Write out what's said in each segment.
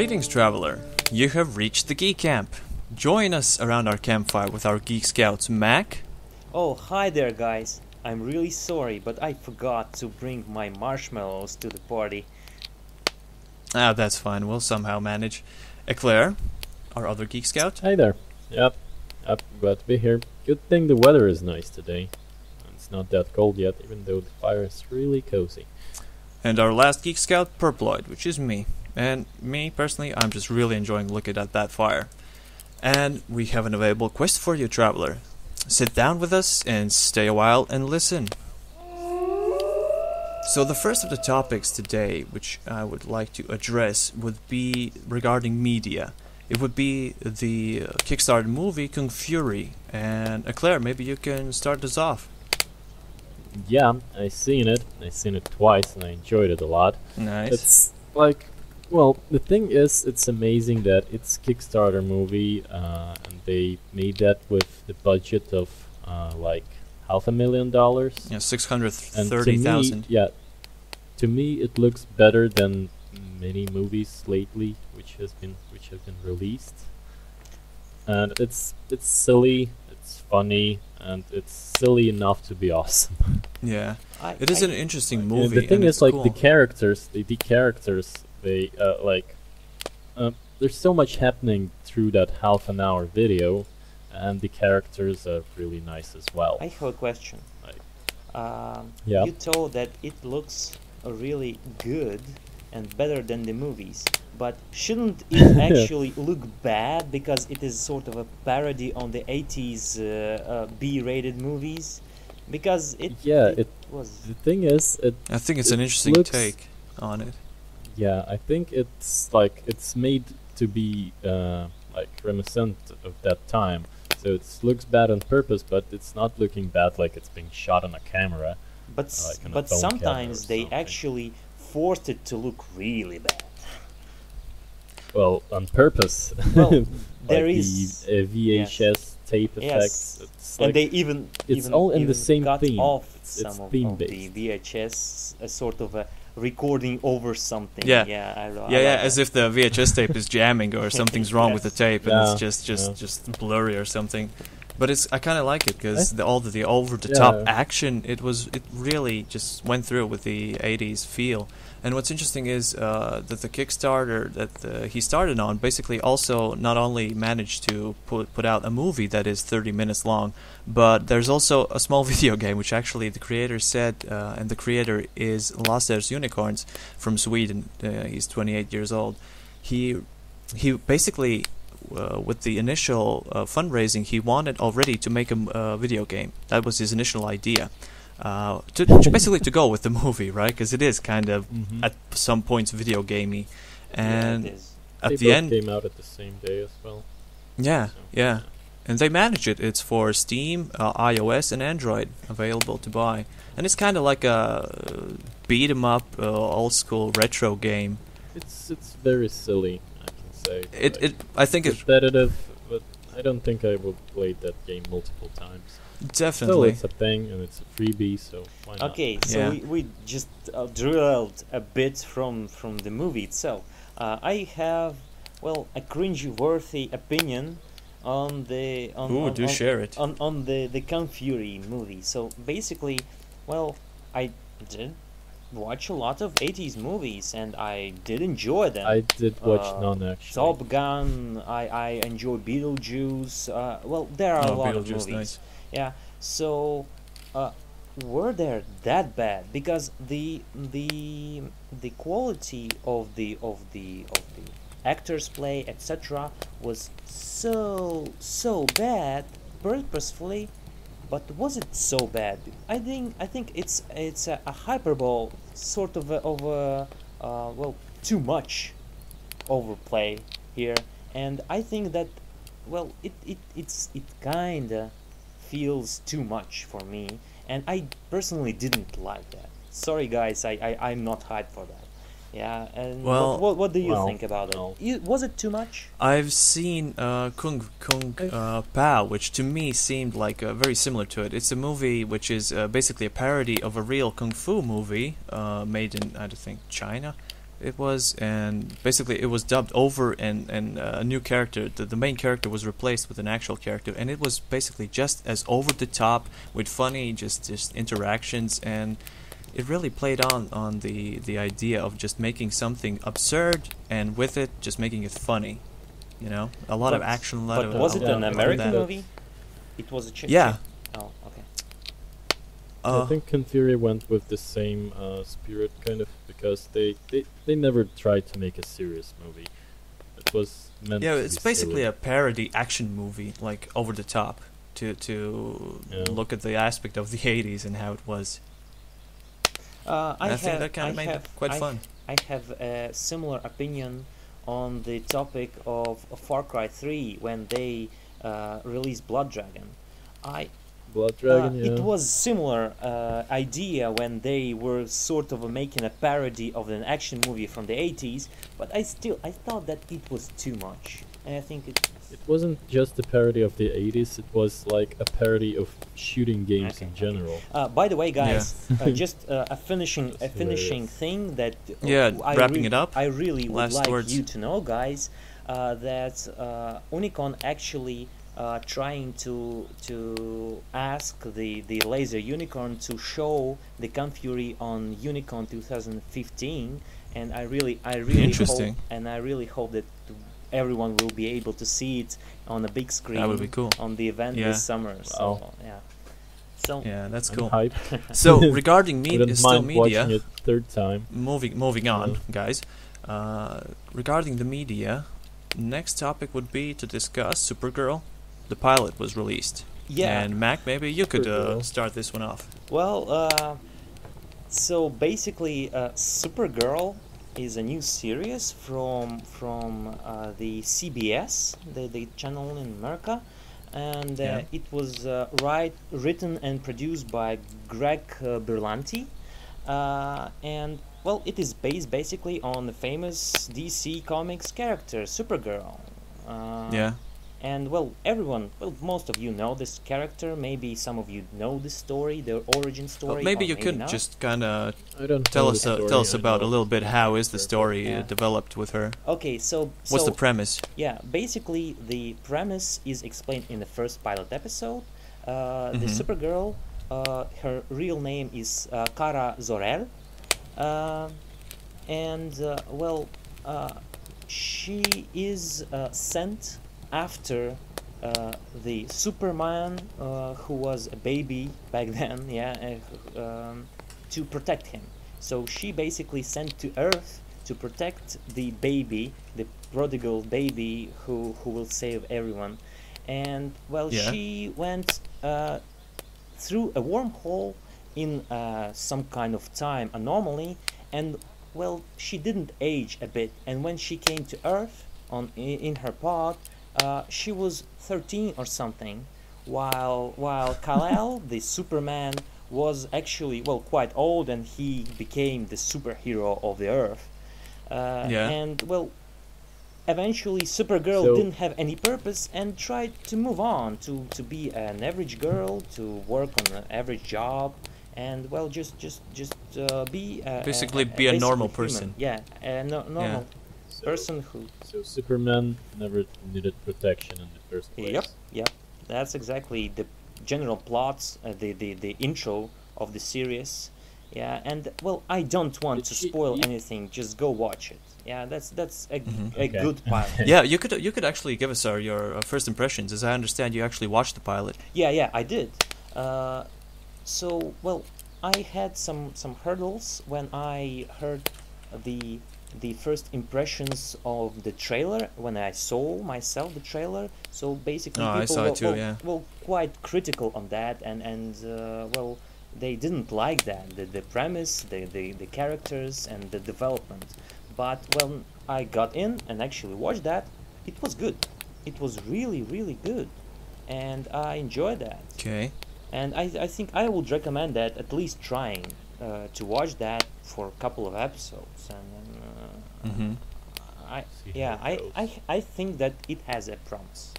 Greetings, traveler. You have reached the Geek Camp. Join us around our campfire with our Geek Scouts, Mac. Oh, hi there, guys. I'm really sorry, but I forgot to bring my marshmallows to the party. That's fine. We'll somehow manage. Eclair, our other Geek Scout. Hi there. Yep, glad to be here. Good thing the weather is nice today. It's not that cold yet, even though the fire is really cozy. And our last Geek Scout, Purployd, which is me. And me, personally, I'm just really enjoying looking at that fire. And we have an available quest for you, traveler. Sit down with us and stay a while and listen. So the first of the topics today, which I would like to address, would be regarding media. It would be the Kickstarter movie Kung Fury. And Eclair, maybe you can start us off. Yeah, I seen it twice and I enjoyed it a lot. Nice. It's like, well, the thing is, it's amazing that it's Kickstarter movie and they made that with the budget of like $500,000. Yeah, 630,000. Yeah, to me it looks better than many movies lately which have been released. And it's silly, it's funny, and it's silly enough to be awesome. Yeah, it is an interesting movie. The thing and is, it's like, cool. the characters, they there's so much happening through that half-an-hour video, and the characters are really nice as well. I have a question. Yeah. You told that it looks really good and better than the movies, but shouldn't it actually look bad because it is sort of a parody on the 80s B-rated movies? Because it was... The thing is, I think it's an interesting take on it. Yeah, I think it's made to be like reminiscent of that time. So it looks bad on purpose, but it's not looking bad like it's being shot on a camera. But sometimes they actually forced it to look really bad. Well, on purpose. Well, like there is the VHS tape effects. Yes. And they even all in the same cut theme. off It's some of theme-based. the VHS, a sort of a recording over something. Yeah, I like as if the VHS tape is jamming or something's wrong with the tape and it's just blurry or something. But I kind of like it because all the over-the-top action, it really just went through with the 80s feel. And what's interesting is that the Kickstarter that he started on basically also not only managed to put out a movie that is 30 minutes long, but there's also a small video game which actually the creator said, and the creator is Lasers Unicorns from Sweden. He's 28 years old. He basically... with the initial fundraising, he wanted already to make a video game. That was his initial idea. To basically to go with the movie, right? Because it is kind of at some points video gamey, and at the end came out at the same day as well. Yeah, and they manage it. It's for Steam, iOS, and Android available to buy, and it's kind of like a beat 'em up, old school retro game. It's very silly. I think it's repetitive, but I don't think I will play that game multiple times. Definitely. Still, it's a thing and it's a freebie, so why not? Okay, so we just drilled a bit from the movie itself. I have, a cringe-worthy opinion on the share it on the Kung Fury movie. So basically, I did watch a lot of 80s movies and I did enjoy them. I did watch none actually. Top Gun, I enjoy Beetlejuice. There are a lot of movies. Nice. Yeah. So were they that bad? Because the quality of the actors' play, etc., was so bad purposefully. But was it so bad? I think it's a hyperbole, sort of too much overplay here, and I think that it kinda feels too much for me, and I personally didn't like that. Sorry guys, I'm not hyped for that. Yeah, and what do you think about it? Was it too much? I've seen Kung Pao, which to me seemed like very similar to it. It's a movie which is basically a parody of a real kung fu movie made in, I think, China. It was, and basically it was dubbed over, and a new character. The main character was replaced with an actual character, and it was basically just as over the top with funny just interactions, and it really played on the idea of just making something absurd, and with it just making it funny. You know, a lot of action, a lot of. But was it an American that. movie? It was a chick. Yeah. Oh, okay. I think Campfire went with the same spirit, kind of, because they never tried to make a serious movie. It was meant to it's be basically silly. a parody action movie, like over the top, to look at the aspect of the 80s and how it was. I think that kind of made it quite fun. I have a similar opinion on the topic of Far Cry 3 when they released Blood Dragon. Blood Dragon, It was similar idea when they were sort of making a parody of an action movie from the 80s, but I thought that it was too much, and I think it wasn't just a parody of the 80s, it was like a parody of shooting games in general. By the way, guys, just a finishing thing that wrapping it up. I really would Last like words. you to know, guys, that UniCon actually trying to ask the Laser Unicorn to show the Campfire on UniCon 2015, and I really Interesting. hope that everyone will be able to see it on a big screen. That would be cool. On the event this summer. So yeah, that's cool. Hype. So regarding Wouldn't still mind media, watching it third time. moving on, guys. Regarding the media, next topic would be to discuss Supergirl. The pilot was released. Yeah. And Mac, maybe you could Supergirl. start this one off. Well, so basically, Supergirl is a new series from the CBS, the channel in America, and it was written and produced by Greg Berlanti, and well, it is based basically on the famous DC Comics character Supergirl. And well, most of you know this character. Maybe some of you know the story, the origin story. Maybe or you could not. just kind of I don't tell know us the story, tell us I about a know little bit how is the story Yeah. developed with her. Okay, so What's the premise? Yeah, basically the premise is explained in the first pilot episode. The Supergirl, her real name is Kara Zor-El, and she is sent after the Superman, who was a baby back then, to protect him. So she basically sent to Earth to protect the baby, the prodigal baby who will save everyone. And well, she went through a wormhole in some kind of time anomaly, and well, she didn't age a bit. And when she came to Earth in her pod, she was 13 or something, while Kal-El, the Superman, was actually quite old, and he became the superhero of the Earth. And well, eventually Supergirl didn't have any purpose and tried to move on to be an average girl, to work on an average job, and well, just be be a normal human. person. Yeah, a normal person who. So Superman never needed protection in the first place. Yep. That's exactly the general plots, the intro of the series. Yeah, and well, I don't want to spoil anything. Just go watch it. Yeah, that's a good pilot. Yeah, you could actually give us your first impressions. As I understand, you actually watched the pilot. Yeah, I did. So well, I had some hurdles when I heard the first impressions of the trailer, when I saw myself the trailer. So basically, people I saw it too, yeah. Well, quite critical on that, and well, they didn't like that, the premise, the characters, and the development. But when I got in and actually watched that, it was good. It was really, really good, and I enjoyed that. Okay. And I think I would recommend that, at least trying to watch that for a couple of episodes. And I think that it has a promise.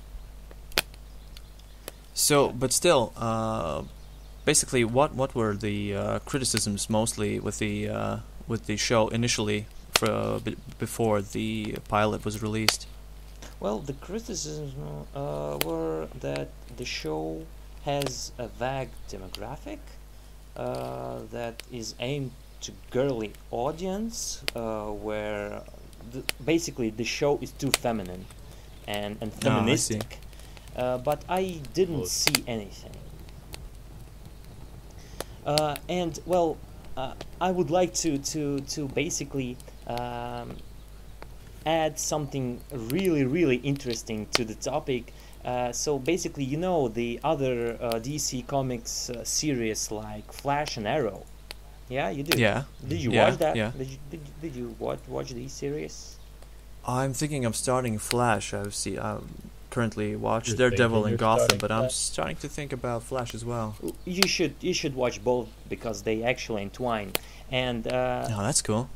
So, but still, basically, what were the criticisms mostly with the show initially before the pilot was released? Well, the criticisms were that the show has a vague demographic that is aimed to girly audience, where basically the show is too feminine and feministic. But I didn't see anything. And well, I would like to basically add something really interesting to the topic. So basically, the other DC Comics series like Flash and Arrow. Yeah, you did. Yeah. Did you watch that? Yeah. Did you watch these series? I'm thinking of starting Flash. I currently watch Daredevil and Gotham, but I'm starting to think about Flash as well. You should watch both because they actually entwine. And oh, that's cool.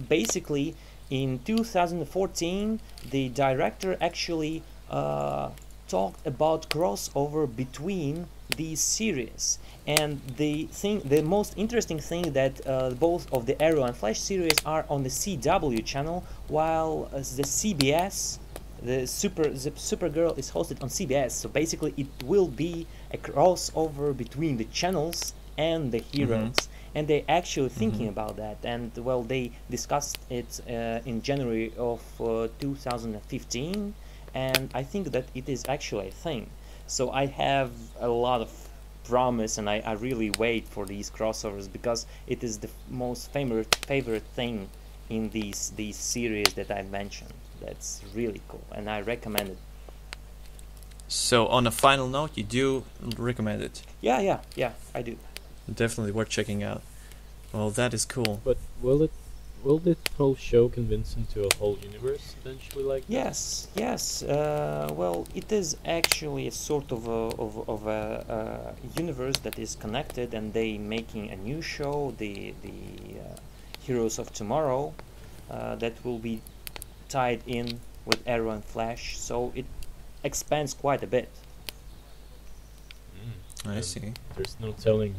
Basically, in 2014, the director actually talked about crossover between these series. And the most interesting thing that both of the Arrow and Flash series are on the CW channel, while the CBS, the Supergirl is hosted on CBS. So basically, it will be a crossover between the channels and the heroes. And they're actually thinking about that. And well, they discussed it in January of 2015. And I think that it is actually a thing. So I have a lot of promise, and I really wait for these crossovers because it is the most favorite thing in these series that I mentioned. That's really cool, and I recommend it. So on a final note, you do recommend it? Yeah, I do. Definitely worth checking out. Well, that is cool. But will this whole show convince him to a whole universe eventually, like Yes. Well, it is actually a sort of a universe that is connected, and they making a new show, the Heroes of Tomorrow, that will be tied in with Arrow and Flash. So it expands quite a bit. I see. There's no telling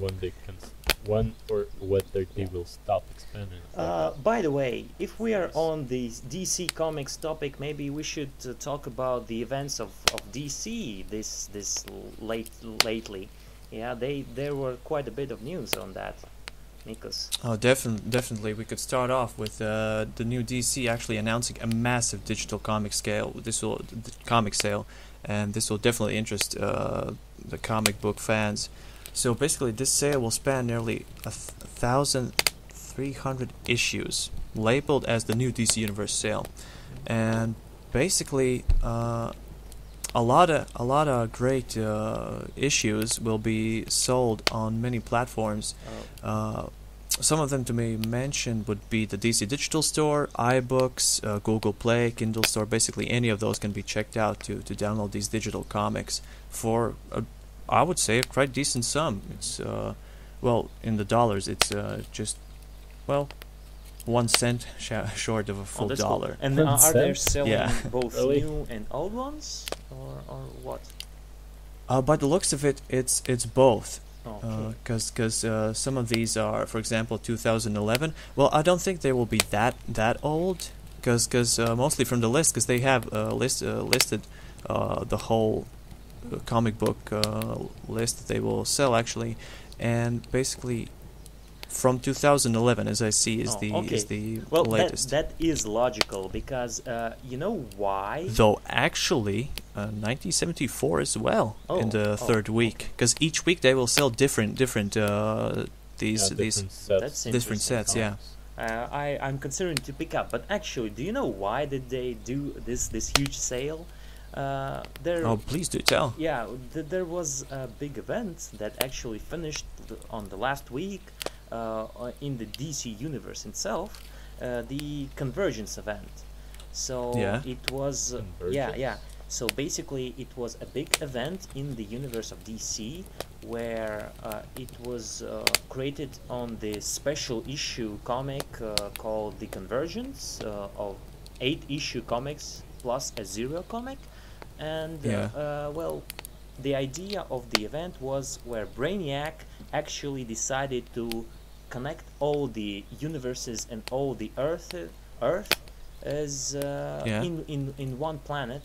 when or whether they will stop expanding. By the way, if we are on the DC Comics topic, maybe we should talk about the events of DC this lately. Yeah, there were quite a bit of news on that. Mikus. Oh, definitely. We could start off with the new DC actually announcing a massive digital comic sale. And this will definitely interest the comic book fans. So basically, this sale will span nearly 1,300 issues, labeled as the new DC Universe sale, and basically a lot of great issues will be sold on many platforms. Some of them to be mentioned would be the DC Digital Store, iBooks, Google Play, Kindle Store. Basically, any of those can be checked out to download these digital comics for, I would say, a quite decent sum. It's well, in the dollars, it's just 1 cent short of a full dollar. Cool. And are they selling both really? new and old ones, or what? By the looks of it, it's both. Okay. Because some of these are, for example, 2011. Well, I don't think they will be that old, because mostly from the list, because they have listed the whole comic book list that they will sell actually, and basically from 2011, as I see, is the latest. That is logical, because you know why? Though actually, 1974 as well in the third week, because each week they will sell different these different sets. Yeah. I'm considering to pick up, but actually, do you know why did they do this huge sale? Please do tell. Yeah, there was a big event that actually finished on the last week. In the DC universe itself, the Convergence event. So it was So basically, it was a big event in the universe of DC, where it was created on the special issue comic called The Convergence, of 8 issue comics plus a zero comic, and the idea of the event was where Brainiac actually decided to connect all the universes and all the Earth is in one planet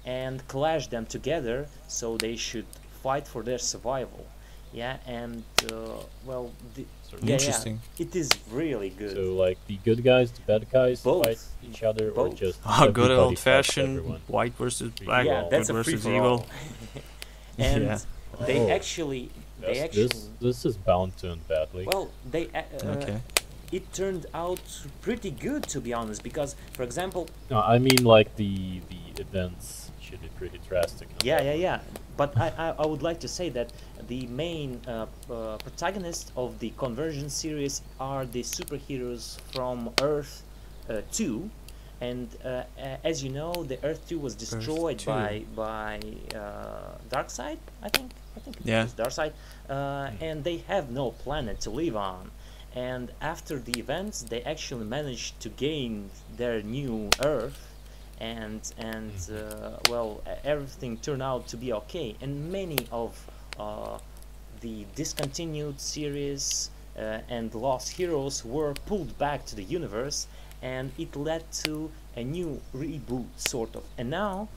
and clash them together, so they should fight for their survival. Yeah, and Interesting. it is really good. So like the good guys, the bad guys Both. fight each other, or Both. just Good everybody old fights fashioned everyone? white versus black, Yeah, good that's a versus free-for-all. evil. And Yeah. they Oh. actually This is bound to end badly. well they Okay. it turned out pretty good, to be honest, because for example No, I mean like the events should be pretty drastic. on that one. yeah, but I would like to say that the main protagonists of the Conversion series are the superheroes from Earth 2, and as you know, the Earth 2 was destroyed 2. by Darkseid, I think it Yeah. was Darkseid, and they have no planet to live on. And after the events, they actually managed to gain their new Earth, and everything turned out to be okay. And many of the discontinued series and lost heroes were pulled back to the universe, and it led to a new reboot, sort of. And now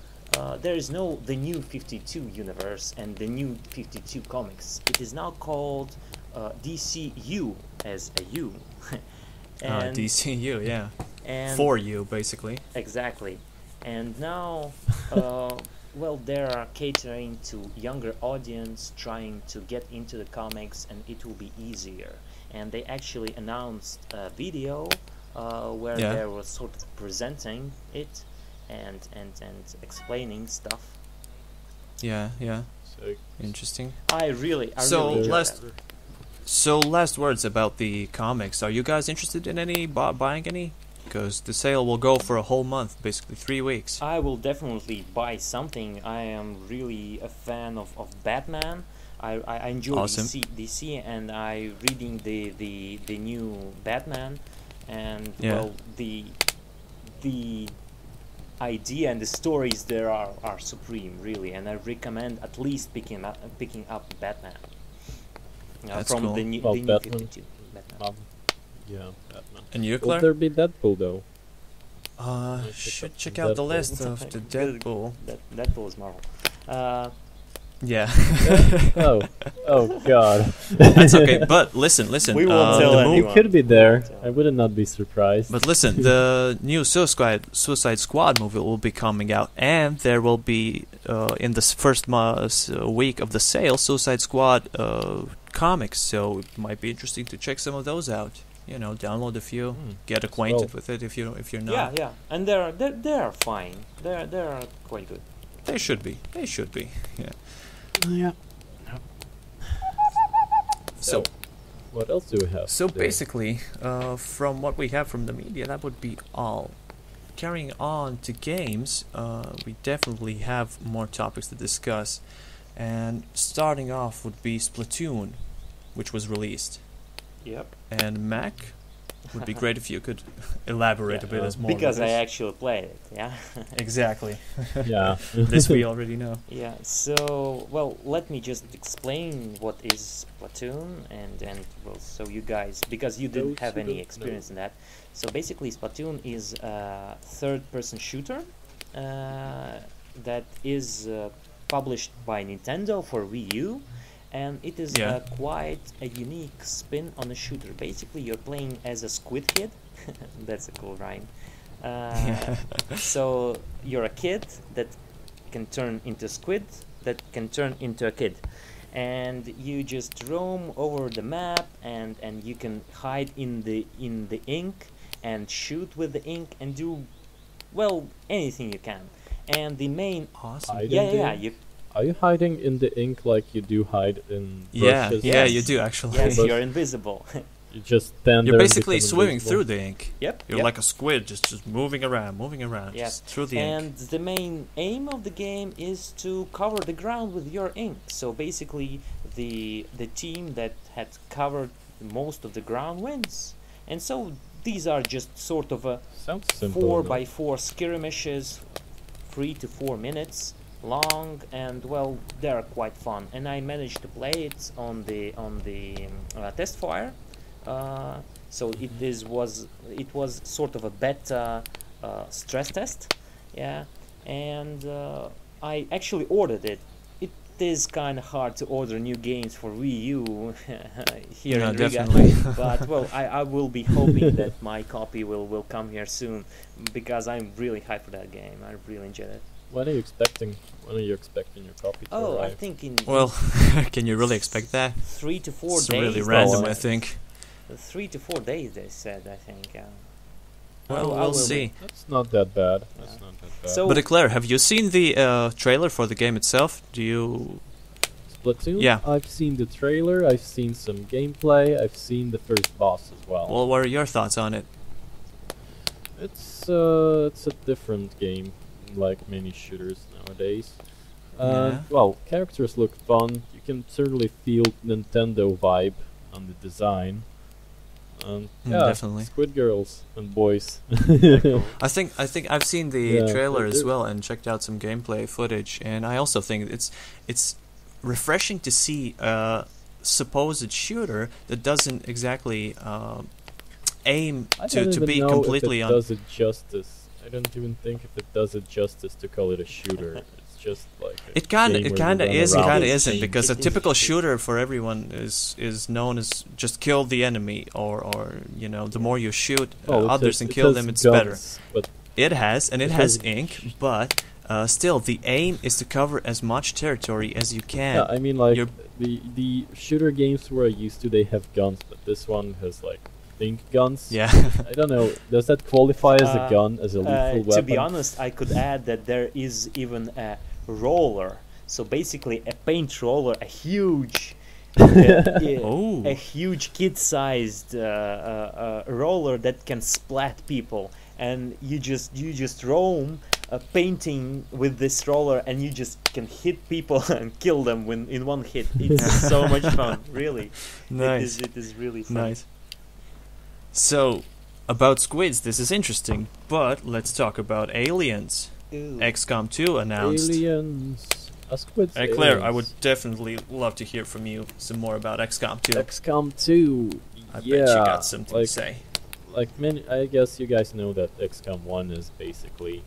there is no the new 52 universe and the new 52 comics. It is now called DCU, as a U. And DCU, yeah. and For you, basically. exactly. And now they are catering to younger audience, trying to get into the comics, and it will be easier. And they actually announced a video where they were sort of presenting it and explaining stuff. Yeah. So Interesting. I really So, enjoyed last- that. So, last words about the comics. Are you guys interested in any buying any? Because the sale will go for a whole month, basically 3 weeks. I will definitely buy something. I am really a fan of Batman. I enjoy Awesome. DC, and I reading the new Batman, and the idea and the stories there are supreme, really, and I recommend at least picking up Batman. That's from cool. the new Batman. 52 Batman. yeah, Batman. And you, Will Claire? there be Deadpool though? Should check Deadpool. out the list of the Deadpool. Deadpool is Marvel. Yeah. Oh God. That's okay, but listen. We won't tell the anyone. It could be there. Won't tell. I would not be surprised. But listen, the new Suicide Squad movie will be coming out, and there will be in the first week of the sale, Suicide Squad comics. So it might be interesting to check some of those out. You know, download a few, get acquainted with it if you're not. Yeah, and they're fine. They're quite good. They should be. Yeah. Yeah. So What else do we have? So today? basically, from what we have from the media, that would be all. Carrying on to games, we definitely have more topics to discuss. And starting off would be Splatoon, which was released. Yep. And Mac, would be great if you could elaborate a bit as more. Because on I this. actually played it, yeah. Exactly. Yeah. This we already know. Yeah, so, well, let me just explain what is Splatoon, and well, so you guys, because you didn't have any experience in that. So basically, Splatoon is a third-person shooter that is published by Nintendo for Wii U, and it is quite a unique spin on a shooter. Basically, you're playing as a squid kid. That's a cool rhyme. So you're a kid that can turn into squid, that can turn into a kid, and you just roam over the map, and you can hide in the ink and shoot with the ink and do, well, anything you can. And the main Hiding Are you hiding in the ink like you do hide in brushes? Yeah, you do actually. Yes, you're invisible. You just stand You're there basically become swimming invisible. through the ink. Yep. You're like a squid, just moving around, Yes. just through the ink. And the main aim of the game is to cover the ground with your ink. So basically, the team that had covered most of the ground wins. And so these are just sort of a Sounds simple 4x4 skirmishes, 3 to 4 minutes long, and well, they're quite fun. And I managed to play it on the test fire. So it was sort of a beta stress test, yeah, and I actually ordered it. It is kind of hard to order new games for Wii U here in Riga, definitely. but well, I will be hoping that my copy will come here soon, because I'm really hyped for that game. I really enjoyed it. When are you expecting your copy to Oh, arrive? I think in Well, can you really expect that? 3 to 4 It's days. really they random, said. I think. 3 to 4 days, they said. I think. Well, I we'll will see. That's not that bad. Yeah. That's not that bad. So- But Eclair, have you seen the trailer for the game itself? Do you? Splatoon? Yeah. I've seen the trailer, I've seen some gameplay, I've seen the first boss as well. Well, what are your thoughts on it? It's a different game, like many shooters nowadays. Yeah. Well, characters look fun. You can certainly feel Nintendo vibe on the design. Yeah, Definitely. Squid Girls and boys. I think I've seen the Yeah, trailer as they're- well and checked out some gameplay footage, and I also think it's refreshing to see a supposed shooter that doesn't exactly aim I to don't even be know completely if it on. does it justice. I don't even think if it does it justice to call it a shooter. It's just like a It kind game where of you kind of run is, it around kind of and isn't, aim. because a It is- typical it- shooter for everyone is known as just kill the enemy, or you know, the more you shoot Well, it others has- and it kill has them, it's better. guns, But It has, and it It has has- ink, but still, the aim is to cover as much territory as you can. yeah, I mean, like you're- the shooter games where I used to, they have guns, but this one has like think guns. Yeah. I don't know. Does that qualify as a gun, as a lethal weapon? To be honest, I could add that there is even a roller. So basically, a paint roller, a huge, Oh. a huge kid-sized roller that can splat people, and you just roam painting with this roller, and you just can hit people and kill them in one hit. It's so much fun, really. Nice. It is really fun. Nice. So, about squids, this is interesting, but let's talk about aliens. Ooh. XCOM 2 announced. Aliens. Squid Claire, I would definitely love to hear from you some more about XCOM 2. XCOM 2. I yeah, bet you got something like, to say. Like many, I guess you guys know that XCOM 1 is basically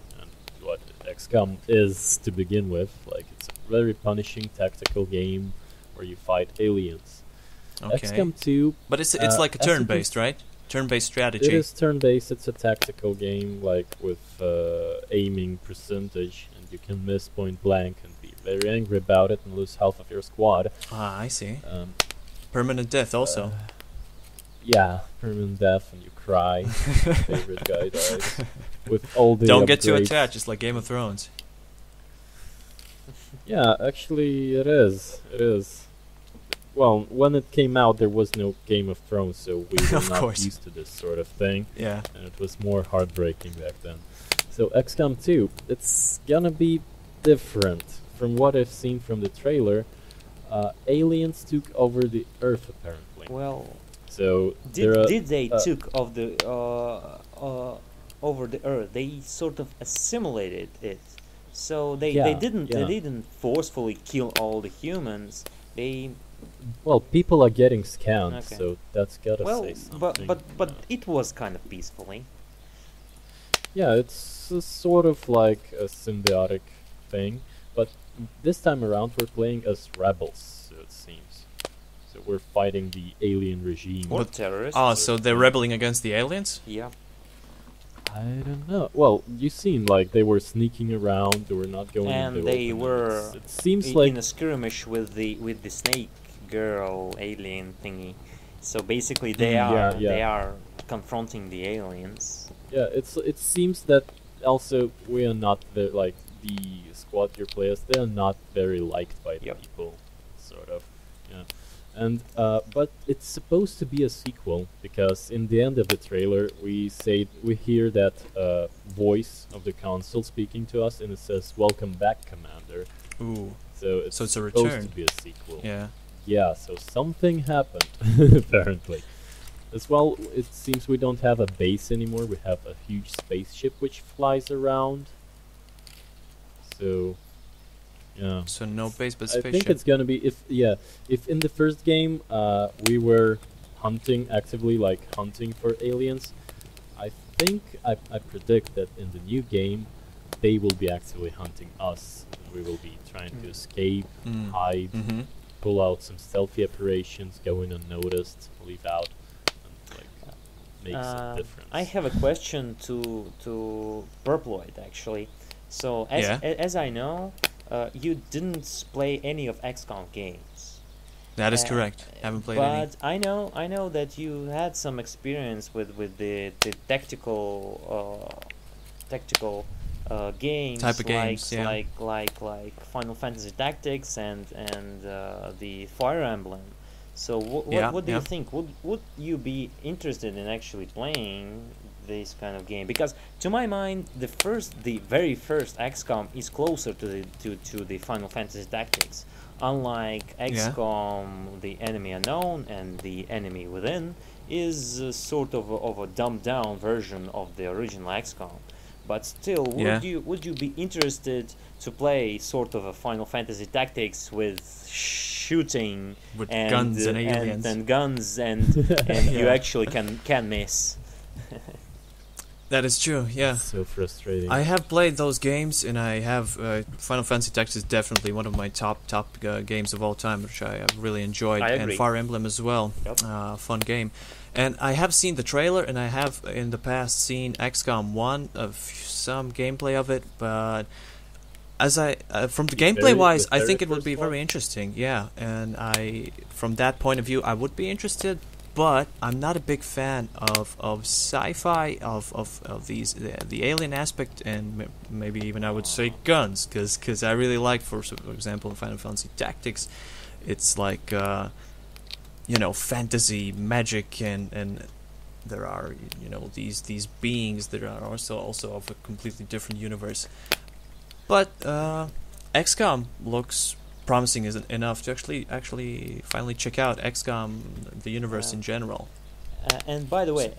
what XCOM is to begin with. Like, it's a very punishing tactical game where you fight aliens. Okay. XCOM 2. But it's like a as it turn-based, right? Turn-based strategy. It is turn-based. It's a tactical game, like with aiming percentage, and you can miss point blank and be very angry about it and lose half of your squad. Ah, I see. Um, Permanent death also. yeah, permanent death, and you cry. Favorite guy dies. With all the Don't get too upgrades. attached, it's like Game of Thrones. Yeah, actually, it is. It is. Well, when it came out, there was no Game of Thrones, so we were Of not course. used to this sort of thing, Yeah. and it was more heartbreaking back then. So XCOM 2, it's gonna be different from what I've seen from the trailer. Aliens took over the Earth, apparently. Well, So there are, did they took of the over the Earth? They sort of assimilated it. So they Yeah, didn't yeah. they didn't forcefully kill all the humans. They well, people are getting scanned, Okay. so that's gotta well, say something. but it was kind of peacefully. Yeah, it's sort of like a symbiotic thing, but this time around we're playing as rebels, so it seems. So we're fighting the alien regime. Or But- terrorists. Oh, so they're rebelling against the aliens? Yeah. I don't know. Well, you seen like they were sneaking around, they were not going And in the they open, were it seems in like a skirmish with the snake girl alien thingy. So basically they Mm, are yeah. they are confronting the aliens. yeah, it seems that also we are not like the squad tier players, they are not very liked by the Yep. people, sort of. Yeah. And but it's supposed to be a sequel because in the end of the trailer we hear that voice of the console speaking to us, and it says "Welcome back, Commander." Ooh. So it's So it's a supposed return. to be a sequel. Yeah. Yeah, so something happened apparently. As well, it seems we don't have a base anymore. We have a huge spaceship which flies around. So, yeah. So no base, but I think spaceship. it's gonna be if in the first game we were hunting actively, like hunting for aliens. I think I predict that in the new game, they will be actively hunting us. We will be trying to escape, hide, pull out some stealthy operations, go in unnoticed, leave out, and like make some difference. I have a question to Purployd actually. So as I know, you didn't play any of XCOM games. That is correct. Haven't played any. But I know that you had some experience with the tactical games, type of games, like Final Fantasy Tactics and the Fire Emblem. So what do you think? Would you be interested in actually playing this kind of game? Because to my mind, the very first XCOM is closer to the Final Fantasy Tactics. Unlike XCOM, the Enemy Unknown and the Enemy Within is sort of a dumbed down version of the original XCOM. But still, would you be interested to play sort of a Final Fantasy Tactics with shooting with and guns and aliens and guns and you actually can miss? That is true, yeah. So frustrating. I have played those games, and I have Final Fantasy Tactics is definitely one of my top games of all time, which I have really enjoyed, and Fire Emblem as well. Yep. Fun game. And I have seen the trailer, and I have in the past seen XCOM 1 of some gameplay of it, but as from the gameplay wise, I think it would be very interesting. Yeah, and from that point of view, I would be interested. But I'm not a big fan of sci-fi, of these the alien aspect, and maybe even I would say guns, because I really like, for example, in Final Fantasy Tactics, it's like fantasy, magic, and there are these beings that are also of a completely different universe. But XCOM looks promising enough to actually finally check out XCOM, the universe in general. And by the way,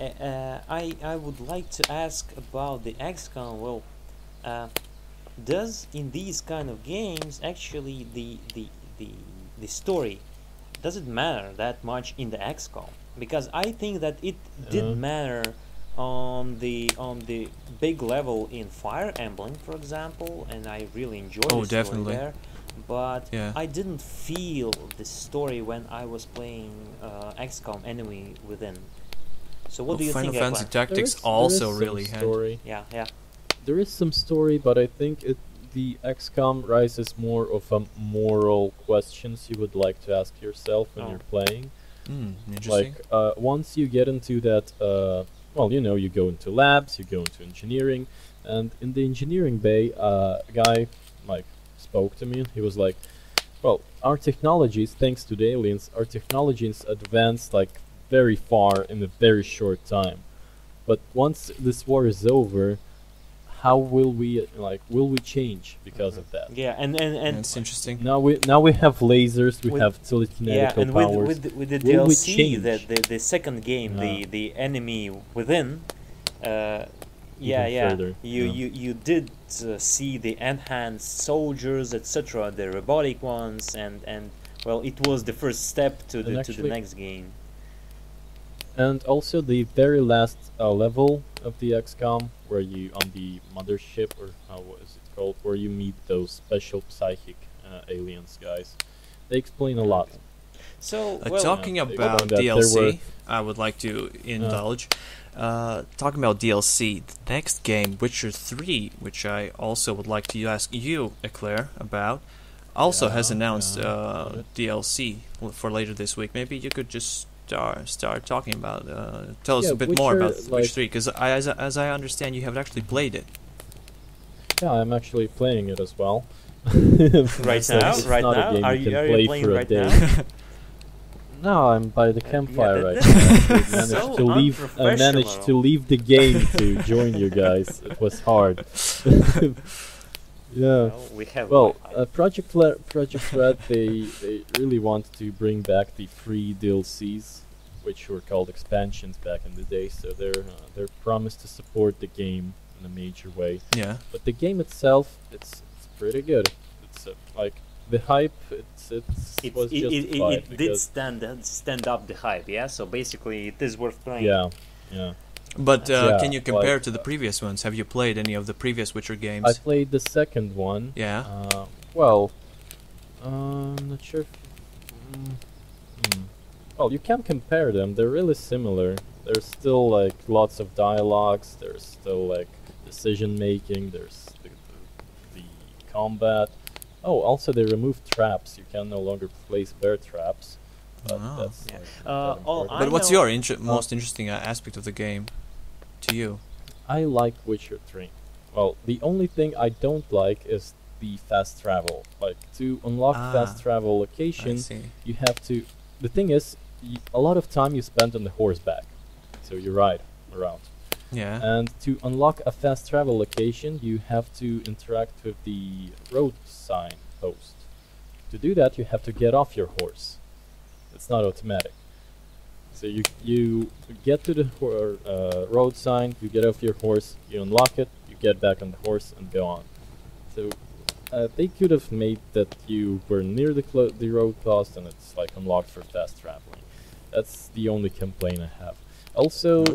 I would like to ask about the XCOM. Well, does in these kind of games actually the story, does it matter that much in the XCOM? Because I think that it did matter on the big level in Fire Emblem, for example, and I really enjoyed the story definitely there. But I didn't feel the story when I was playing XCOM Enemy Within. So what do you think? Final Fantasy Tactics also really had story. Yeah. There is some story, but I think the XCOM raises more of a moral questions you would like to ask yourself when you're playing. Interesting. Like once you get into that, you go into labs, you go into engineering, and in the engineering bay, a guy spoke to me. He was like, well, our technologies, thanks to the aliens, our technologies advanced like very far in a very short time. But once this war is over, how will we change because of that? Yeah, and it's interesting. Now we have lasers, we have telekinetical powers. With the DLC, the second game, the Enemy Within. You did see the enhanced soldiers, etc., the robotic ones, and well, it was the first step to the next game. And also the very last level of the XCOM, where you on the mothership, or what is it called, where you meet those special psychic aliens guys. They explain a lot. So talking about DLC, I would like to indulge. Talking about DLC, the next game, Witcher 3, which I also would like to ask you, Eclair, about, also has announced DLC for later this week. Maybe you could just start talking about, tell us a bit more about Witcher 3, because as I understand, you have actually played it. Yeah, I'm actually playing it as well. Right now? Are you playing right now? No, I'm by the campfire right now. I managed to leave the game to join you guys. It was hard. Project Red, they really want to bring back the free DLCs, which were called expansions back in the day. So they're promised to support the game in a major way. Yeah. But the game itself, it's pretty good. It's the hype, it was justified. It did stand up the hype, yeah. So basically, it is worth playing. Yeah. But can you compare to the previous ones? Have you played any of the previous Witcher games? I played the second one. Yeah. Well, I'm not sure. Well, you can compare them. They're really similar. There's still like lots of dialogues. There's still like decision making. There's the combat. Oh, also they removed traps. You can no longer place bear traps. But that's but what's your most interesting aspect of the game to you? I like Witcher 3. Well, the only thing I don't like is the fast travel. Like, to unlock fast travel location, you have to... The thing is, a lot of time you spend on the horseback. So you ride around. Yeah. And to unlock a fast travel location, you have to interact with the road sign post. To do that, you have to get off your horse. It's not automatic. So you get to the road sign, you get off your horse, you unlock it, you get back on the horse and go on. So they could have made that you were near the road post and it's like unlocked for fast traveling. That's the only complaint I have. Also,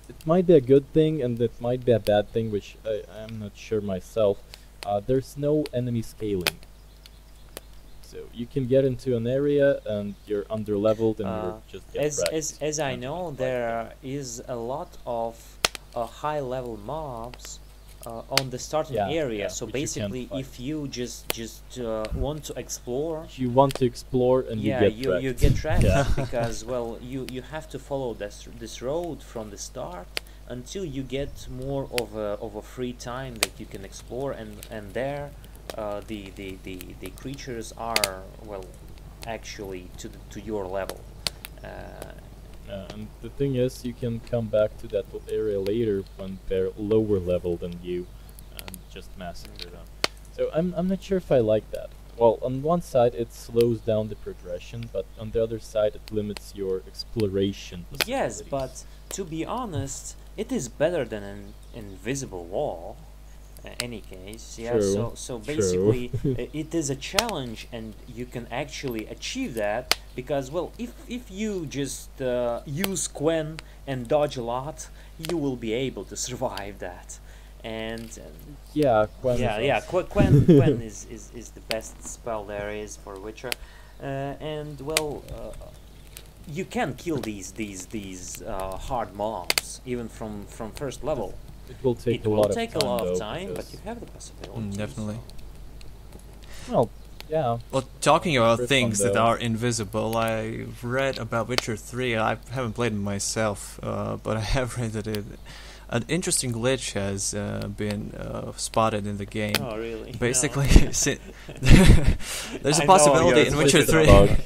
it might be a good thing and it might be a bad thing, which I'm not sure myself. There's no enemy scaling. So you can get into an area and you're underleveled and you're just get wrecked. As I know, there is a lot of high-level mobs on the starting area. So basically, if you just want to explore, you want to explore and you get wrecked because you have to follow this road from the start until you get more of a free time that you can explore, and there the creatures are actually to your level. And the thing is, you can come back to that area later when they're lower level than you and just massacre them. So I'm not sure if I like that. Well, on one side it slows down the progression, but on the other side it limits your exploration possibilities. Yes, but to be honest, it is better than an invisible wall. Any case, yeah. True. So basically, it is a challenge, and you can actually achieve that because, if you just use Quen and dodge a lot, you will be able to survive that. And Quen Quen is the best spell there is for Witcher, and you can kill these hard mobs even from first level. It will take a lot of time, but you have the possibility. Definitely. Well, yeah. Well, talking about things that are invisible, I read about Witcher 3. I haven't played it myself, but I have read that an interesting glitch has been spotted in the game. Oh, really? Basically, there's a possibility in Witcher 3.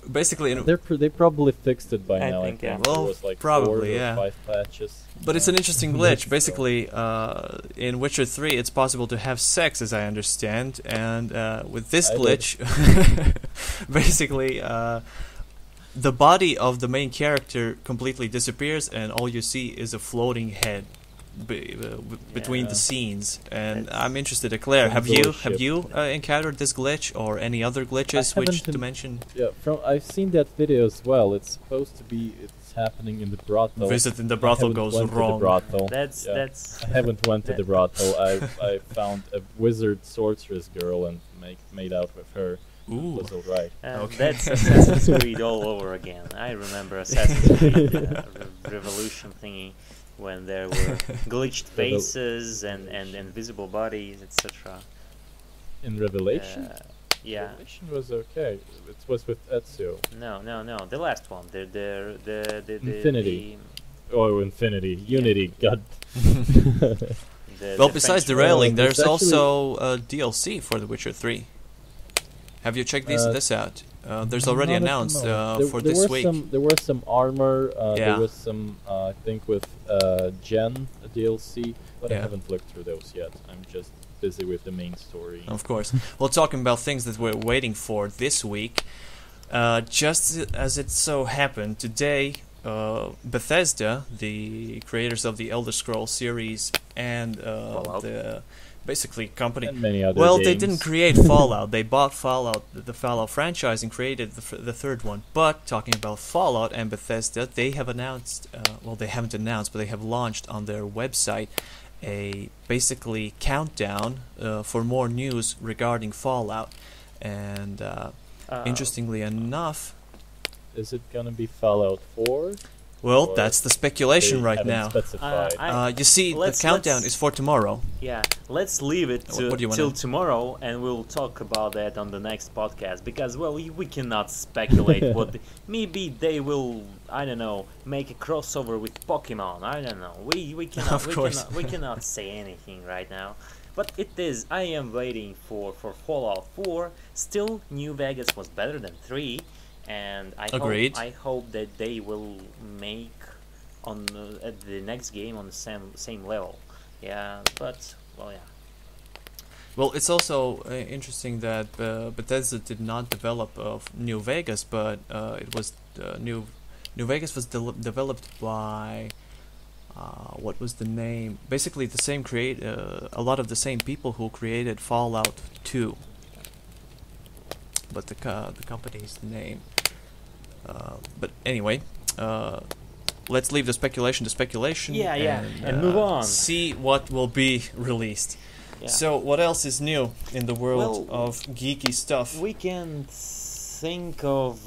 Basically, they probably fixed it by now. I think well, there was like probably 4 or 5 patches. But it's an interesting glitch. Basically, in Witcher 3, it's possible to have sex, as I understand, and with this glitch, basically, the body of the main character completely disappears, and all you see is a floating head between the scenes. And I'm interested, Eclair, have you encountered this glitch or any other glitches to mention? Yeah, I've seen that video as well. It's supposed to be it's happening in the brothel. Visit in the brothel goes wrong. That's I haven't went to the brothel. I found a wizard sorceress girl and made out with her. Ooh. It was alright. That's Assassin's Creed all over again. I remember Assassin's Creed Revolution thingy, when there were glitched faces and invisible bodies, etc. In Revelation? Yeah. Revelation was okay. It was with Ezio. No. The last one. The Infinity. Infinity. Unity. God. Well, besides the railing, there's also a DLC for The Witcher 3. Have you checked this out? There's already announced for this week. There was some armor. There was some, I think, with Gen DLC, but I haven't looked through those yet. I'm just busy with the main story. Of course. Well, talking about things that we're waiting for this week, just as it so happened, today Bethesda, the creators of the Elder Scrolls series and the basically company. And many other well, games. they didn't create Fallout. They bought Fallout, the Fallout franchise, and created the third one. But talking about Fallout and Bethesda, they have announced. Well, they haven't announced, but they have launched on their website a basically countdown for more news regarding Fallout. And interestingly enough, is it gonna be Fallout 4? well, that's the speculation right now. Specified. You see, the countdown is for tomorrow. Yeah, let's leave it till tomorrow, and we'll talk about that on the next podcast. Because, well, we cannot speculate what maybe they will. I don't know, make a crossover with Pokemon. I don't know. We cannot we cannot say anything right now. But it is. I am waiting for Fallout 4. Still, New Vegas was better than 3. And I hope that they will make on at the next game on the same level. Yeah, but well, yeah. Well, it's also interesting that Bethesda did not develop New Vegas, but it was New Vegas was developed by what was the name? Basically, the same a lot of the same people who created Fallout 2. But the company's name. But anyway, let's leave the speculation to speculation. And move on. See what will be released. Yeah. So, what else is new in the world of geeky stuff? We can think of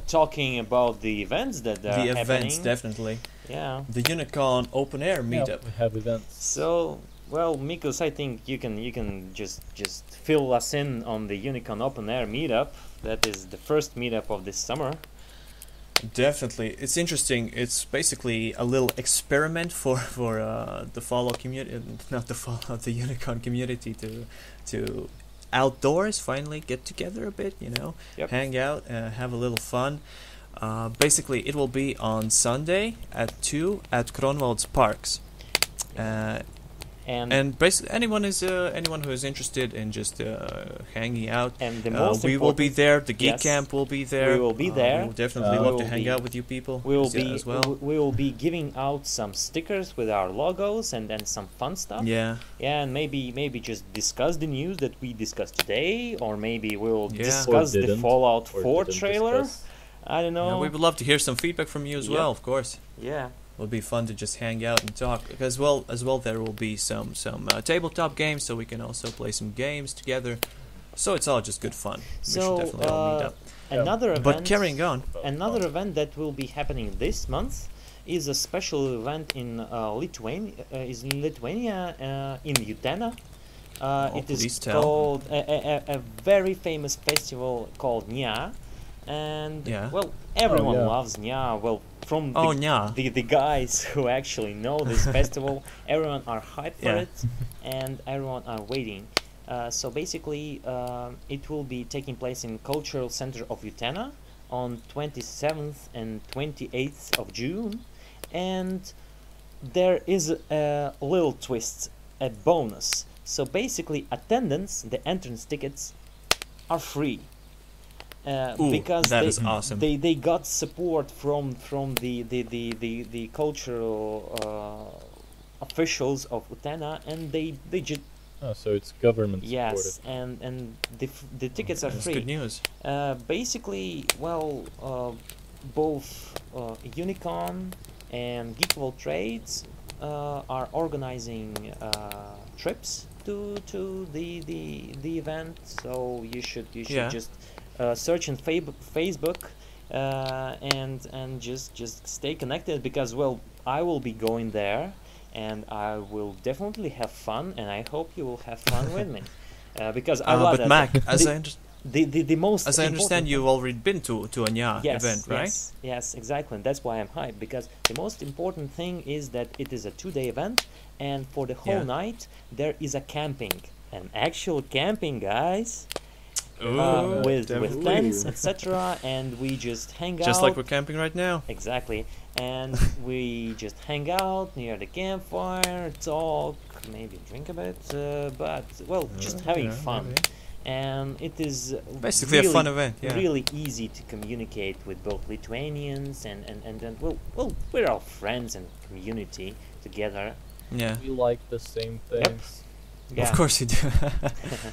talking about the events that are happening. The events, definitely. Yeah. The UniCon open air meetup. We have events. So, well, Mikus, I think you can just fill us in on the UniCon open air meetup. That is the first meetup of this summer. Definitely, it's interesting. It's basically a little experiment for the Fallout community, not the Fallout, the UniCon community to outdoors finally get together a bit. Hang out, have a little fun. Basically, it will be on Sunday at 2 at Kronwald's Parks. And basically, anyone who is interested in just hanging out, and the most we will be there. The Geek Camp will be there. We will be there. We will definitely love to hang out with you people. We will be as well. We will be giving out some stickers with our logos and some fun stuff. Yeah. Yeah, and maybe just discuss the news that we discussed today, or maybe we will discuss the Fallout 4 trailer. I don't know. Yeah, we would love to hear some feedback from you as well, of course. Yeah. It'll be fun to just hang out and talk. As well, there will be some tabletop games, so we can also play some games together. So it's all just good fun. We should definitely all meet up. Another event. But carrying on. Another event that will be happening this month is a special event in Lithuania. In Utena. It is called a very famous festival called Nya. And everyone loves Nya. Well, from the guys who actually know this festival, everyone are hyped for it, and everyone are waiting. So basically, it will be taking place in Cultural Center of Utena on 27th and 28th of June, and there is a little twist, a bonus. So basically, the entrance tickets are free. Because that is awesome. They got support from the cultural officials of Utena, and they just so it's government supported. Yes, and the tickets are free. That's good news. Basically, both UniCon and Geek World Trades are organizing trips to the event, so you should just search in Facebook and just stay connected, because I will be going there and I will definitely have fun, and I hope you will have fun with me, because I love but that. Mac, As I understand, you've already been to a Nya event, right? Yes, exactly. And that's why I'm hyped, because the most important thing is that it is a 2-day event, and for the whole night there is a camping, an actual camping, guys. With tents, etc., and we just hang out. Just like we're camping right now. Exactly. And we just hang out near the campfire, talk, maybe drink a bit, but just having fun. Maybe. And it is basically a fun event. Really easy to communicate with both Lithuanians and we're all friends and community together. Yeah, we like the same things. Yeah. Of course you do.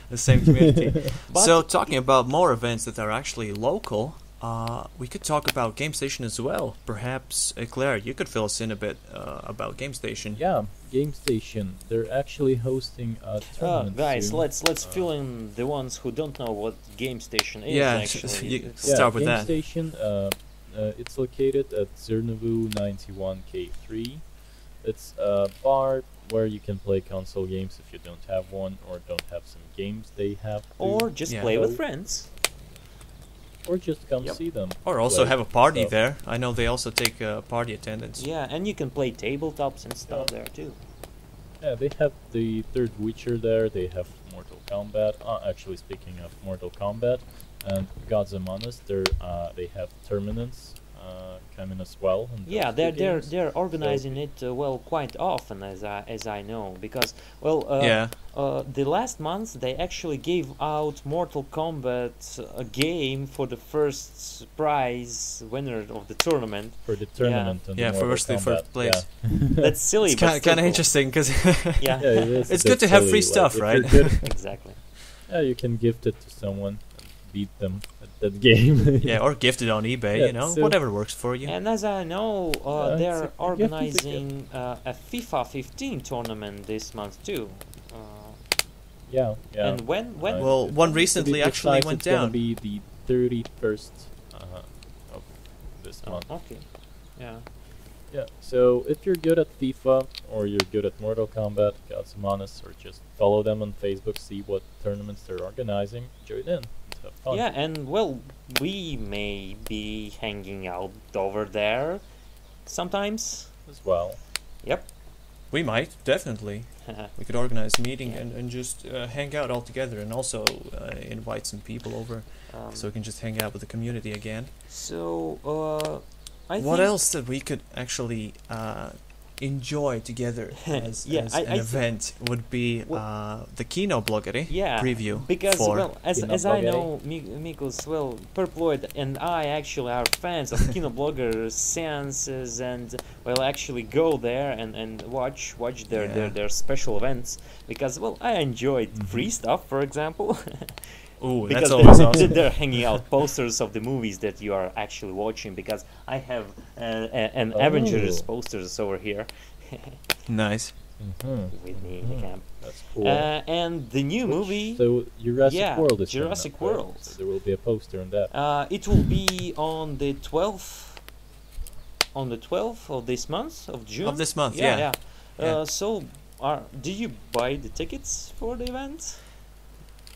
The same community. But So talking about more events that are actually local, we could talk about Game Station as well. Perhaps Eclair, you could fill us in a bit about Game Station. Yeah, Game Station. They're actually hosting a tournament guys, soon. let's fill in the ones who don't know what Game Station is. Yeah, actually. you It's- start with Game that. Station. It's located at Zernavu 91K3. It's a bar where you can play console games if you don't have one or don't have some games they have. or just Yeah. play with So- friends. Or just come Yep. see them. Or also play. have a party So- there. I know they also take party attendance. Yeah, and you can play tabletops and stuff Yeah. there too. Yeah, they have the third Witcher there. They have Mortal Kombat. Actually, speaking of Mortal Kombat and Gods Among Us, they have tournaments coming as well. And Yeah, those two they're games. they're organizing it well quite often, as I know, because well Yeah. the last month they actually gave out Mortal Kombat a game for the first prize winner of the tournament. For the tournament. And the Yeah, Mortal first to Kombat, first place. Yeah. That's silly, It's but kind still of cool. interesting because Yeah, Yeah, it is a It's bit good to have free silly, stuff, if right? you're good, exactly. yeah, you can gift it to someone and beat them at that game. yeah, or gifted on eBay, Yeah, you know, so- whatever works for you. And as I know, it's they're a gift is a organizing a FIFA 15 tournament this month too. yeah, yeah. And when Well, one to be recently actually precise, went it's gonna down. be the 31st of this month. okay, yeah. Yeah, so if you're good at FIFA or you're good at Mortal Kombat, Gods Among Us, or just follow them on Facebook, see what tournaments they're organizing, join in, and have fun. Yeah, and well, we may be hanging out over there sometimes. As well. Yep. We might, definitely. We could organize a meeting Yeah. and just hang out all together and also invite some people over so we can just hang out with the community again. So, I What think else that we could actually enjoy together as, Yeah, as I an thi- event would be the Kino Bloggery Yeah, preview because for well, as Kino I Bloggery. know, Mikus, well, Purployd and I actually are fans of Kino Blogger seances, and well, actually go there and watch Yeah. their special events, because well, I enjoyed free stuff, for example. Ooh, Because that's always awesome. they're hanging out posters of the movies that you are actually watching, because I have an Avengers Oh. posters over here Nice. Mm-hmm. with me in the camp. That's cool. And the new movie, So Jurassic Yeah, World is coming Jurassic up, right? World. So there will be a poster on that. it will be on the 12th of this month of June. Of this month, yeah. yeah. Yeah. So, did you buy the tickets for the event?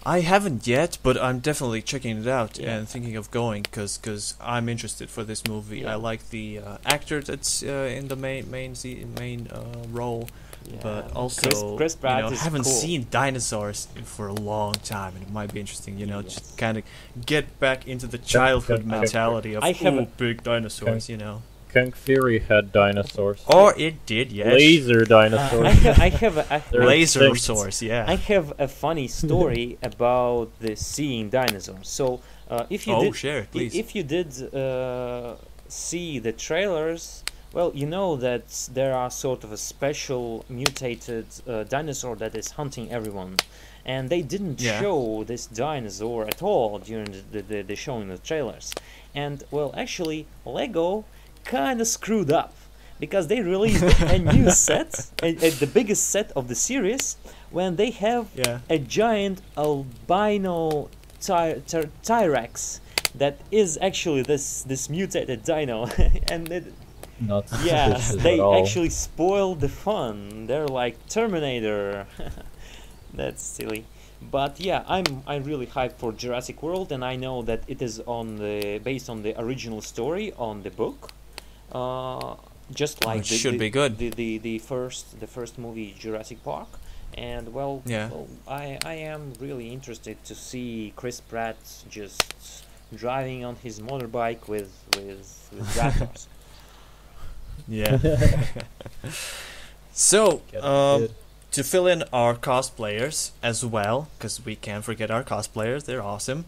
I haven't yet, but I'm definitely checking it out Yeah. and thinking of going because I'm interested for this movie. Yeah. I like the actor that's in the main role, but also Chris Pratt is haven't cool. seen dinosaurs for a long time, and it might be interesting. Yes. Just kind of get back into the childhood Kung- mentality of I have ooh, big dinosaurs, you know. Kung Fury had dinosaurs. Or it did, yes. Laser dinosaurs. I have They're Laser extinct. source, yeah. I have a funny story about the seeing dinosaurs. So, if you Oh, did, share it, please. If you did see the trailers, well, you know that there are sort of a special mutated dinosaur that is hunting everyone, and they didn't Yeah. show this dinosaur at all during the showing the trailers. And well, actually, Lego kind of screwed up, because they released a new set, the biggest set of the series, when they have Yeah. a giant albino T-Rex that is actually this mutated dino, and Not yeah, suspicious they at all. actually spoiled the fun. They're like Terminator. That's silly. But yeah, I'm really hyped for Jurassic World, and I know that it is based on the original story on the book. Just like Which should be good. The first movie, Jurassic Park. And well, Yeah. well, I am really interested to see Chris Pratt just driving on his motorbike with raptors. Yeah. So, Get it. to fill in our cosplayers as well, because we can't forget our cosplayers, they're awesome.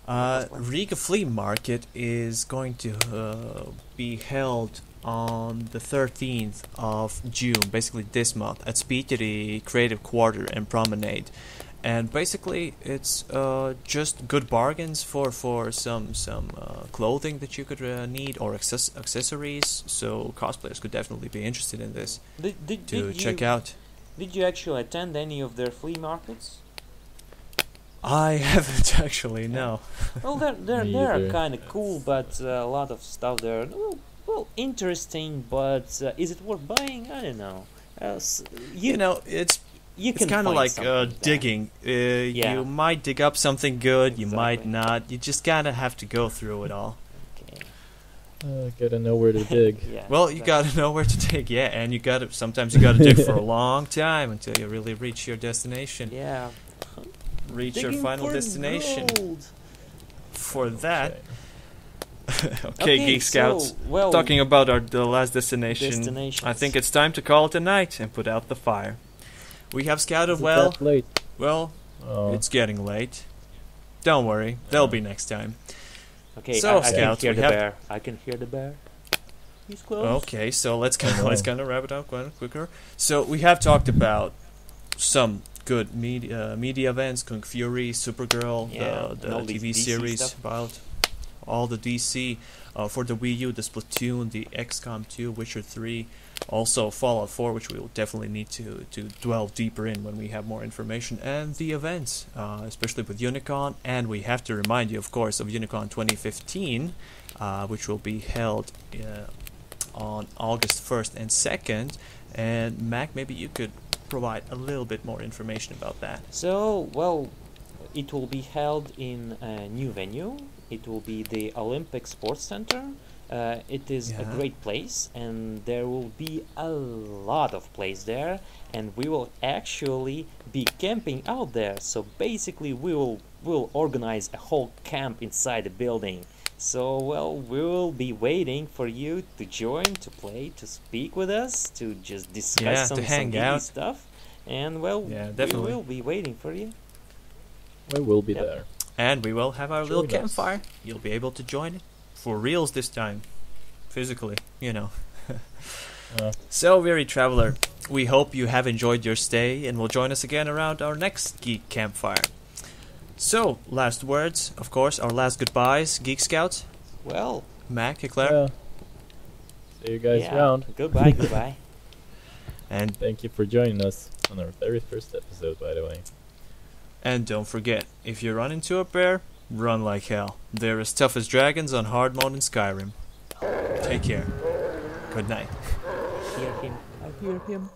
Riga Flea Market is going to be held on the 13th of June, basically this month, at Spiteri Creative Quarter and Promenade. And basically, it's just good bargains for some clothing that you could need, or accessories. So cosplayers could definitely be interested in this to check out. Did you actually attend any of their flea markets? I haven't actually, no. Well, they're kind of cool, but a lot of stuff there. Well, interesting, but is it worth buying? I don't know. It's kind of like digging. You might dig up something good, you might not. You just gotta have to go through it all. Okay. Gotta know where to dig. Well, you gotta know where to dig, and sometimes you gotta dig for a long time until you really reach your destination. Yeah. Reach Digging your final destination. Gold. For that. Okay, Geek Scouts. So, well, talking about the last destination, I think it's time to call it a night and put out the fire. We have scouted well. Late? Well, it's getting late. Don't worry, there'll be next time. Okay, so, I Scouts, can hear the bear. I can hear the bear. He's close. Okay, so let's kind of wrap it up quite quicker. So we have talked about some good media events: Kung Fury, Supergirl, the TV series stuff. about all the DC for the Wii U, the Splatoon, the XCOM 2, Witcher 3. Also Fallout 4, which we will definitely need to delve deeper in when we have more information, and the events, especially with UniCon. And we have to remind you, of course, of UniCon 2015, which will be held on August 1st and 2nd. And Mac, maybe you could provide a little bit more information about that. So, well, it will be held in a new venue. It will be the Olympic Sports Center. It is a great place, and there will be a lot of place there, and we will actually be camping out there. So basically we'll organize a whole camp inside the building. So, well, we will be waiting for you to join, to play, to speak with us, to just discuss some geeky stuff. And, well, we will be waiting for you. We will be there. And we will have our little campfire. You'll be able to join it. For reals this time. Physically, So, weary traveler, we hope you have enjoyed your stay and will join us again around our next Geek Campfire. So, last words, of course, our last goodbyes, Geek Scouts. Well, Mac, Eclair. See you guys around. Goodbye. And thank you for joining us on our very first episode, by the way. And don't forget, if you run into a bear, run like hell. They're as tough as dragons on hard mode in Skyrim. Take care. Good night. I hear him.